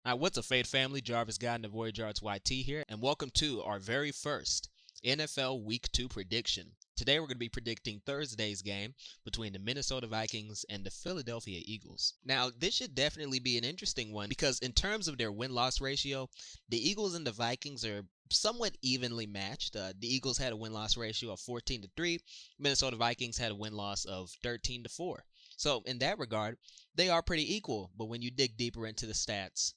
Hi, what's up, Fade family? Jarvis God and the Voyage Yards YT here, and welcome to our very first NFL Week 2 prediction. Today we're going to be predicting Thursday's game between the Minnesota Vikings and the Philadelphia Eagles. Now, this should definitely be an interesting one because in terms of their win-loss ratio, the Eagles and the Vikings are somewhat evenly matched. The Eagles had a win-loss ratio of 14-3. Minnesota Vikings had a win-loss of 13-4. So in that regard, they are pretty equal, but when you dig deeper into the stats,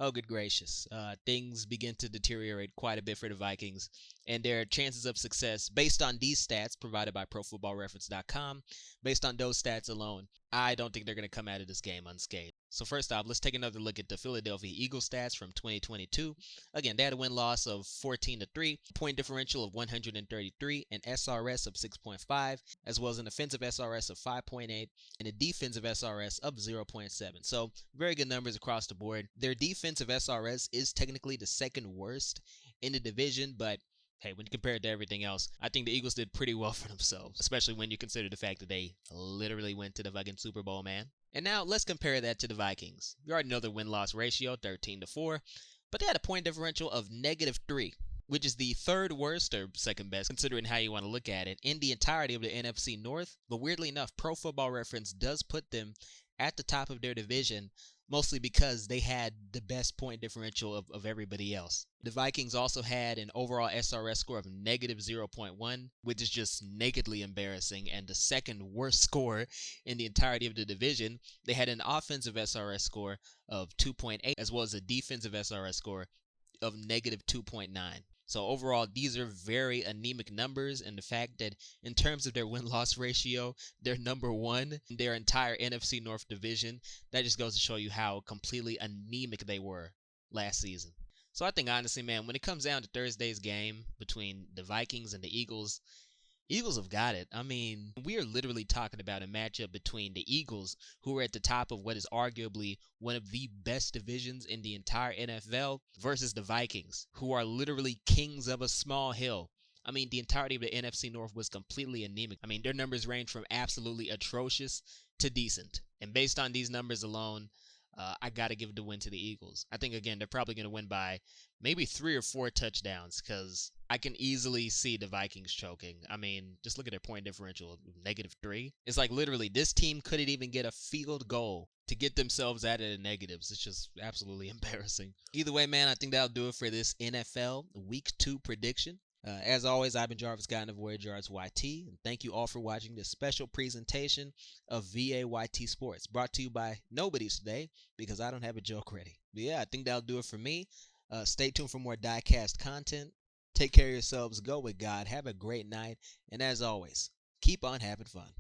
oh, good gracious. Things begin to deteriorate quite a bit for the Vikings, and their chances of success, based on these stats provided by ProFootballReference.com, based on those stats alone, I don't think they're going to come out of this game unscathed. So first off, let's take another look at the Philadelphia Eagles stats from 2022. Again, they had a win-loss of 14-3, point differential of 133, an SRS of 6.5, as well as an offensive SRS of 5.8, and a defensive SRS of 0.7. So very good numbers across the board. Their defensive SRS is technically the second worst in the division, but hey, when you compare it to everything else, I think the Eagles did pretty well for themselves, especially when you consider the fact that they literally went to the fucking Super Bowl, man. And now let's compare that to the Vikings. You already know their win-loss ratio, 13-4, but they had a point differential of -3, which is the third worst or second best, considering how you want to look at it, in the entirety of the NFC North. But weirdly enough, Pro Football Reference does put them at the top of their division, mostly because they had the best point differential of everybody else. The Vikings also had an overall SRS score of -0.1, which is just nakedly embarrassing, and the second worst score in the entirety of the division. They had an offensive SRS score of 2.8, as well as a defensive SRS score of -2.9. So overall, these are very anemic numbers, and the fact that in terms of their win-loss ratio, they're number one in their entire NFC North division, that just goes to show you how completely anemic they were last season. So I think honestly, man, when it comes down to Thursday's game between the Vikings and the Eagles have got it. I mean, we are literally talking about a matchup between the Eagles, who are at the top of what is arguably one of the best divisions in the entire NFL, versus the Vikings, who are literally kings of a small hill. I mean, the entirety of the NFC North was completely anemic. I mean, their numbers range from absolutely atrocious to decent. And based on these numbers alone, I got to give the win to the Eagles. I think, again, they're probably going to win by maybe 3 or 4 touchdowns because I can easily see the Vikings choking. I mean, just look at their point differential, -3. It's like literally this team couldn't even get a field goal to get themselves out of the negatives. It's just absolutely embarrassing. Either way, man, I think that'll do it for this NFL Week 2 prediction. As always, I've been Jarvis Guy of Voyage Yards YT, and thank you all for watching this special presentation of VAYT Sports, brought to you by Nobody's today, because I don't have a joke ready. But yeah, I think that'll do it for me. Stay tuned for more diecast content. Take care of yourselves. Go with God. Have a great night. And as always, keep on having fun.